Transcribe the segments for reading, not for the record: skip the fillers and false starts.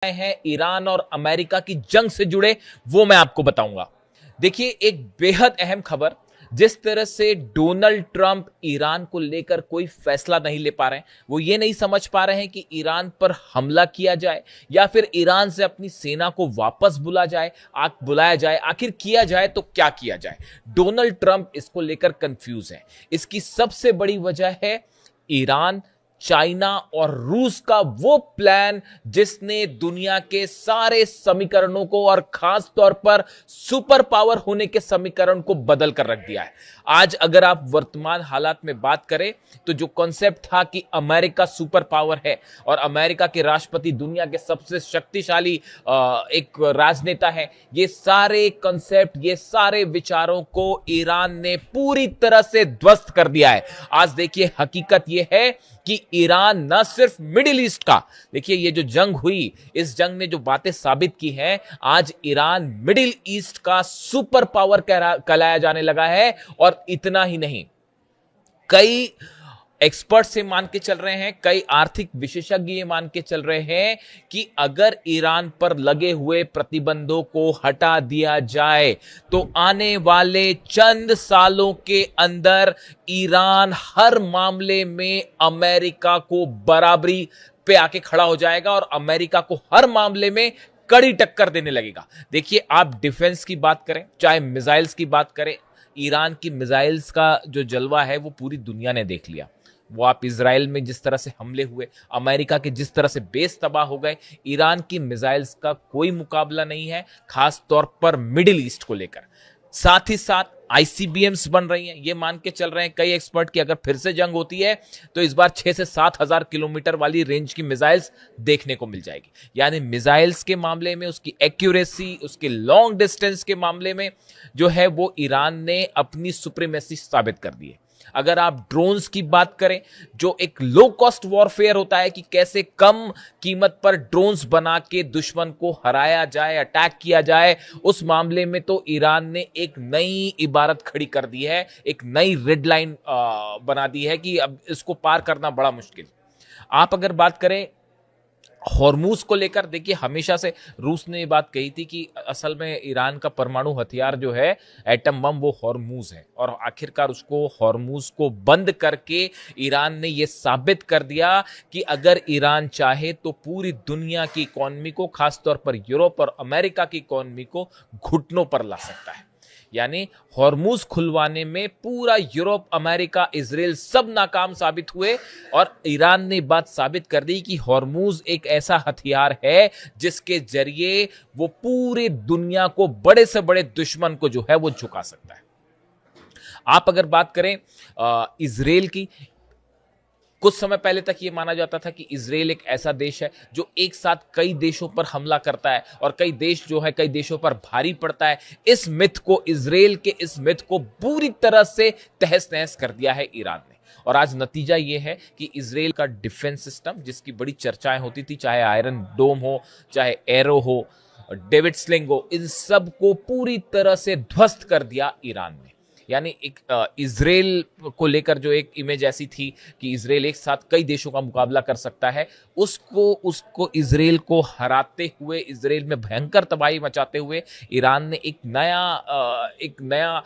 हैं ईरान और अमेरिका की जंग से जुड़े, वो मैं आपको बताऊंगा। देखिए, एक बेहद अहम खबर, जिस तरह से डोनाल्ड ट्रंप ईरान को लेकर कोई फैसला नहीं ले पा रहे हैं। वो ये नहीं समझ पा रहे हैं कि ईरान पर हमला किया जाए या फिर ईरान से अपनी सेना को वापस बुलाया जाए, आखिर किया जाए तो क्या किया जाए। डोनाल्ड ट्रंप इसको लेकर कंफ्यूज है। इसकी सबसे बड़ी वजह है ईरान, चाइना और रूस का वो प्लान जिसने दुनिया के सारे समीकरणों को और खास तौर पर सुपर पावर होने के समीकरण को बदल कर रख दिया है। आज अगर आप वर्तमान हालात में बात करें तो जो कॉन्सेप्ट था कि अमेरिका सुपर पावर है और अमेरिका के राष्ट्रपति दुनिया के सबसे शक्तिशाली एक राजनेता है, ये सारे कॉन्सेप्ट, ये सारे विचारों को ईरान ने पूरी तरह से ध्वस्त कर दिया है। आज देखिए, हकीकत यह है कि ईरान न सिर्फ मिडिल ईस्ट का, देखिए ये जो जंग हुई, इस जंग ने जो बातें साबित की हैं, आज ईरान मिडिल ईस्ट का सुपर पावर कहलाया जाने लगा है। और इतना ही नहीं, कई एक्सपर्ट से मान के चल रहे हैं, कई आर्थिक विशेषज्ञ ये मान के चल रहे हैं कि अगर ईरान पर लगे हुए प्रतिबंधों को हटा दिया जाए तो आने वाले चंद सालों के अंदर ईरान हर मामले में अमेरिका को बराबरी पे आके खड़ा हो जाएगा और अमेरिका को हर मामले में कड़ी टक्कर देने लगेगा। देखिए, आप डिफेंस की बात करें, चाहे मिसाइल्स की बात करें, ईरान की मिसाइल्स का जो जलवा है वो पूरी दुनिया ने देख लिया। वो आप इजराइल में जिस तरह से हमले हुए, अमेरिका के जिस तरह से बेस तबाह हो गए, ईरान की मिसाइल्स का कोई मुकाबला नहीं है, खास तौर पर मिडिल ईस्ट को लेकर। साथ ही साथ आईसीबीएम्स बन रही हैं। ये मान के चल रहे हैं कई एक्सपर्ट कि अगर फिर से जंग होती है तो इस बार 6 से 7 हजार किलोमीटर वाली रेंज की मिसाइल्स देखने को मिल जाएगी। यानी मिसाइल्स के मामले में उसकी एक्यूरेसी, उसके लॉन्ग डिस्टेंस के मामले में जो है वो ईरान ने अपनी सुप्रीमेसी साबित कर दी है। अगर आप ड्रोन्स की बात करें, जो एक लो कॉस्ट वॉरफेयर होता है कि कैसे कम कीमत पर ड्रोन्स बना के दुश्मन को हराया जाए, अटैक किया जाए, उस मामले में तो ईरान ने एक नई इबारत खड़ी कर दी है, एक नई रेड लाइन बना दी है कि अब इसको पार करना बड़ा मुश्किल। आप अगर बात करें हॉर्मूज को लेकर, देखिए हमेशा से रूस ने ये बात कही थी कि असल में ईरान का परमाणु हथियार जो है, एटम बम, वो हॉर्मूज है। और आखिरकार उसको, हॉर्मूज को बंद करके ईरान ने ये साबित कर दिया कि अगर ईरान चाहे तो पूरी दुनिया की इकोनॉमी को, खासतौर पर यूरोप और अमेरिका की इकोनॉमी को घुटनों पर ला सकता है। यानी हॉर्मूज खुलवाने में पूरा यूरोप, अमेरिका, इजराइल सब नाकाम साबित हुए और ईरान ने बात साबित कर दी कि हॉर्मूज एक ऐसा हथियार है जिसके जरिए वो पूरी दुनिया को, बड़े से बड़े दुश्मन को जो है वो झुका सकता है। आप अगर बात करें इजराइल की, कुछ समय पहले तक यह माना जाता था कि इजराइल एक ऐसा देश है जो एक साथ कई देशों पर हमला करता है और कई देश जो है, कई देशों पर भारी पड़ता है। इस मिथ को, इजराइल के इस मिथ को पूरी तरह से तहस नहस कर दिया है ईरान ने। और आज नतीजा यह है कि इजराइल का डिफेंस सिस्टम, जिसकी बड़ी चर्चाएं होती थी, चाहे आयरन डोम हो, चाहे एरो हो, डेविड स्लिंग हो, इन सब को पूरी तरह से ध्वस्त कर दिया ईरान ने। यानी एक इजराइल को लेकर जो एक इमेज ऐसी थी कि इजराइल एक साथ कई देशों का मुकाबला कर सकता है, उसको इजराइल को हराते हुए, इजराइल में भयंकर तबाही मचाते हुए ईरान ने एक नया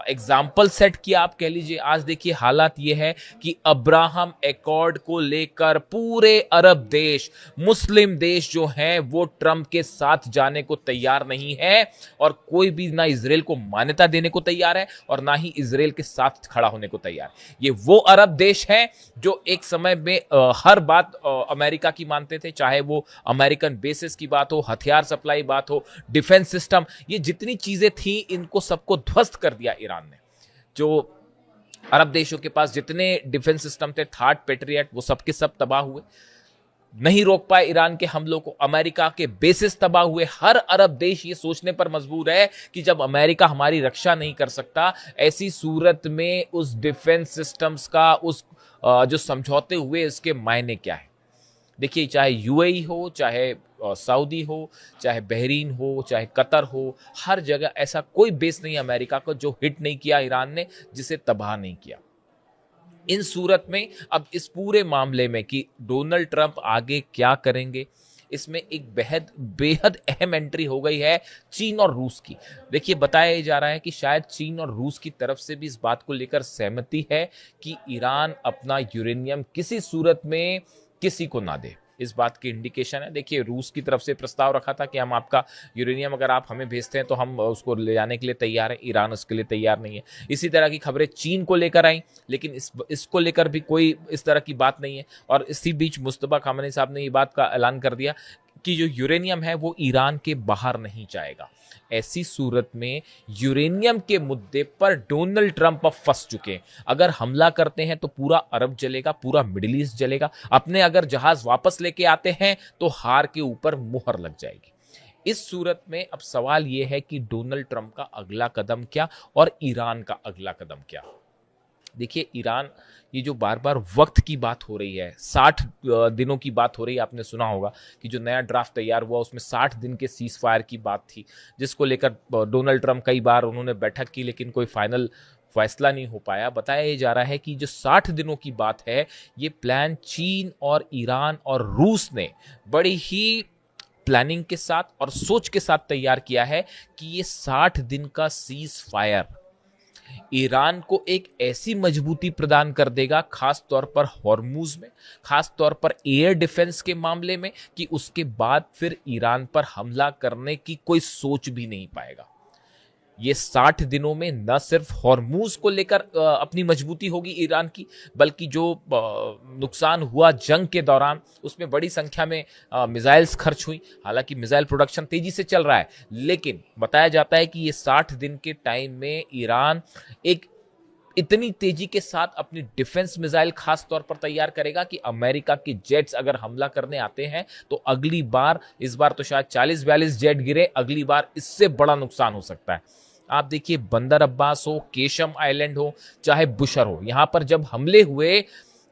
एग्जाम्पल सेट किया, आप कह लीजिए। आज देखिए हालात ये है कि अब्राहम एकॉर्ड को लेकर पूरे अरब देश, मुस्लिम देश जो हैं, वो ट्रंप के साथ जाने को तैयार नहीं है और कोई भी ना इजराइल को मान्यता देने को तैयार है और ना ही इजराइल के साथ खड़ा होने को तैयार। ये वो अरब देश हैं जो एक समय में हर बात अमेरिका की मानते थे, चाहे वो अमेरिकन बेसिस की बात हो, हथियार सप्लाई बात हो, डिफेंस सिस्टम, ये जितनी चीजें थी, इनको सबको ध्वस्त कर दिया ईरान ने। जो अरब देशों के पास जितने डिफेंस सिस्टम थे, थार्ड पेट्रियट, वो सबके सब तबाह हुए, नहीं रोक पाए ईरान के हमलों को। अमेरिका के बेसिस तबाह हुए। हर अरब देश ये सोचने पर मजबूर है कि जब अमेरिका हमारी रक्षा नहीं कर सकता, ऐसी सूरत में उस डिफेंस सिस्टम्स का, उस जो समझौते हुए, इसके मायने क्या है। देखिए, चाहे यूएई हो, चाहे सऊदी हो, चाहे बहरीन हो, चाहे कतर हो, हर जगह ऐसा कोई बेस नहीं अमेरिका को जो हिट नहीं किया ईरान ने, जिसे तबाह नहीं किया। इन सूरत में अब इस पूरे मामले में कि डोनाल्ड ट्रंप आगे क्या करेंगे, इसमें एक बेहद बेहद अहम एंट्री हो गई है चीन और रूस की। देखिए, बताया जा रहा है कि शायद चीन और रूस की तरफ से भी इस बात को लेकर सहमति है कि ईरान अपना यूरेनियम किसी सूरत में किसी को ना दे। इस बात की इंडिकेशन है। देखिए, रूस की तरफ से प्रस्ताव रखा था कि हम आपका यूरेनियम अगर आप हमें भेजते हैं तो हम उसको ले जाने के लिए तैयार हैं। ईरान उसके लिए तैयार नहीं है। इसी तरह की खबरें चीन को लेकर आई, लेकिन इसको लेकर भी कोई इस तरह की बात नहीं है। और इसी बीच मुस्तफा खामनेई साहब ने ये बात का ऐलान कर दिया कि जो यूरेनियम है वो ईरान के बाहर नहीं जाएगा। ऐसी सूरत में यूरेनियम के मुद्दे पर डोनाल्ड ट्रंप अब फंस चुके हैं। अगर हमला करते हैं तो पूरा अरब जलेगा, पूरा मिडिल ईस्ट जलेगा। अपने अगर जहाज वापस लेके आते हैं तो हार के ऊपर मुहर लग जाएगी। इस सूरत में अब सवाल यह है कि डोनाल्ड ट्रंप का अगला कदम क्या और ईरान का अगला कदम क्या। देखिए, ईरान, ये जो बार बार वक्त की बात हो रही है, 60 दिनों की बात हो रही है। आपने सुना होगा कि जो नया ड्राफ्ट तैयार हुआ उसमें 60 दिन के सीज फायर की बात थी, जिसको लेकर डोनाल्ड ट्रंप कई बार उन्होंने बैठक की, लेकिन कोई फाइनल फैसला नहीं हो पाया। बताया जा रहा है कि जो 60 दिनों की बात है, ये प्लान चीन और ईरान और रूस ने बड़ी ही प्लानिंग के साथ और सोच के साथ तैयार किया है कि ये 60 दिन का सीज फायर ईरान को एक ऐसी मजबूती प्रदान कर देगा, खास तौर पर हॉर्मुज में, खास तौर पर एयर डिफेंस के मामले में, कि उसके बाद फिर ईरान पर हमला करने की कोई सोच भी नहीं पाएगा। ये 60 दिनों में न सिर्फ हॉर्मुज को लेकर अपनी मजबूती होगी ईरान की, बल्कि जो नुकसान हुआ जंग के दौरान उसमें बड़ी संख्या में मिसाइल्स खर्च हुई। हालांकि मिसाइल प्रोडक्शन तेजी से चल रहा है, लेकिन बताया जाता है कि ये 60 दिन के टाइम में ईरान एक इतनी तेजी के साथ अपनी डिफेंस मिसाइल खास तौर पर तैयार करेगा कि अमेरिका के जेट्स अगर हमला करने आते हैं तो अगली बार, इस बार तो शायद 40-42 जेट गिरे, अगली बार इससे बड़ा नुकसान हो सकता है। आप देखिए, बंदर अब्बास हो, केशम आइलैंड हो, चाहे बुशर हो, यहां पर जब हमले हुए,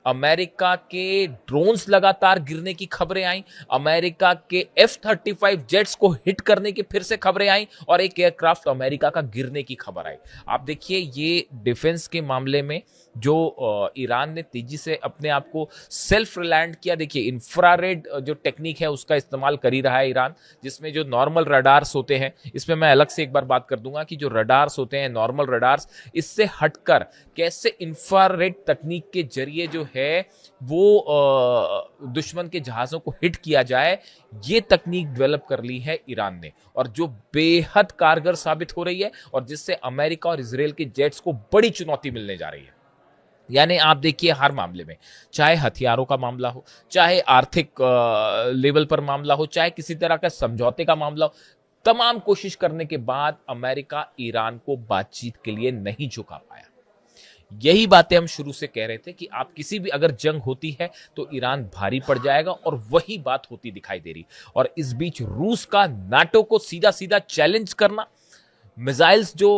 अमेरिका के ड्रोन्स लगातार गिरने की खबरें आई, अमेरिका के F-35 जेट्स को हिट करने की फिर से खबरें आई और एक एयरक्राफ्ट अमेरिका का गिरने की खबर आई। आप देखिए, ये डिफेंस के मामले में जो ईरान ने तेजी से अपने आप को सेल्फ रिलायंट किया। देखिए, इंफ्रारेड जो टेक्निक है उसका इस्तेमाल कर ही रहा है ईरान, जिसमें जो नॉर्मल रडार्स होते हैं, इसमें मैं अलग से एक बार बात कर दूंगा कि जो रडार्स होते हैं, नॉर्मल रडार्स, इससे हटकर कैसे इंफ्रारेड तकनीक के जरिए जो है वो दुश्मन के जहाजों को हिट किया जाए, ये तकनीक डेवलप कर ली है ईरान ने, और जो बेहद कारगर साबित हो रही है और जिससे अमेरिका और इजराइल के जेट्स को बड़ी चुनौती मिलने जा रही है। यानी आप देखिए, हर मामले में, चाहे हथियारों का मामला हो, चाहे आर्थिक लेवल पर मामला हो, चाहे किसी तरह का समझौते का मामला हो, तमाम कोशिश करने के बाद अमेरिका ईरान को बातचीत के लिए नहीं झुका पाया। यही बातें हम शुरू से कह रहे थे कि आप किसी भी अगर जंग होती है तो ईरान भारी पड़ जाएगा, और वही बात होती दिखाई दे रही। और इस बीच रूस का नाटो को सीधा सीधा चैलेंज करना, मिसाइल्स जो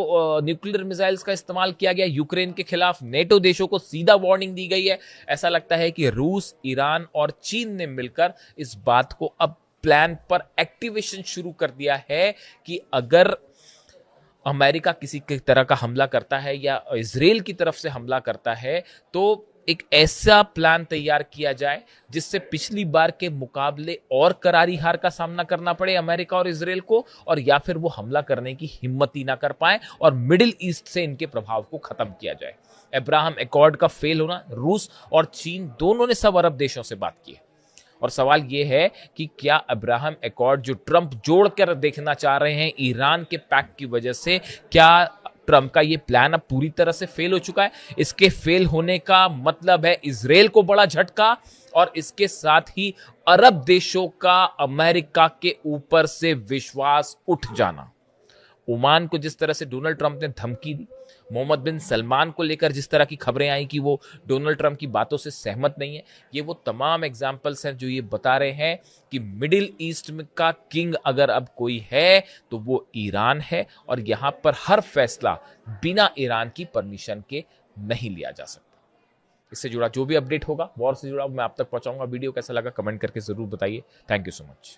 न्यूक्लियर मिसाइल्स का इस्तेमाल किया गया यूक्रेन के खिलाफ, नेटो देशों को सीधा वार्निंग दी गई है। ऐसा लगता है कि रूस, ईरान और चीन ने मिलकर इस बात को अब प्लान पर एक्टिवेशन शुरू कर दिया है कि अगर अमेरिका किसी की तरह का हमला करता है या इजराइल की तरफ से हमला करता है, तो एक ऐसा प्लान तैयार किया जाए जिससे पिछली बार के मुकाबले और करारी हार का सामना करना पड़े अमेरिका और इजराइल को, और या फिर वो हमला करने की हिम्मत ही ना कर पाए और मिडिल ईस्ट से इनके प्रभाव को खत्म किया जाए। अब्राहम एकॉर्ड का फेल होना, रूस और चीन दोनों ने सब अरब देशों से बात की है, और सवाल यह है कि क्या अब्राहम एकॉर्ड जो ट्रंप जोड़कर देखना चाह रहे हैं ईरान के पैक्ट की वजह से, क्या ट्रंप का ये प्लान अब पूरी तरह से फेल हो चुका है? इसके फेल होने का मतलब है इजराइल को बड़ा झटका, और इसके साथ ही अरब देशों का अमेरिका के ऊपर से विश्वास उठ जाना। ओमान को जिस तरह से डोनाल्ड ट्रंप ने धमकी दी, मोहम्मद बिन सलमान को लेकर जिस तरह की खबरें आई कि वो डोनाल्ड ट्रंप की बातों से सहमत नहीं है, ये वो तमाम एग्जाम्पल्स हैं जो ये बता रहे हैं कि मिडिल ईस्ट में का किंग अगर अब कोई है तो वो ईरान है, और यहां पर हर फैसला बिना ईरान की परमिशन के नहीं लिया जा सकता। इससे जुड़ा जो भी अपडेट होगा, वॉर से जुड़ा, मैं आप तक पहुंचाऊंगा। वीडियो कैसा लगा कमेंट करके जरूर बताइए। Thank you so much.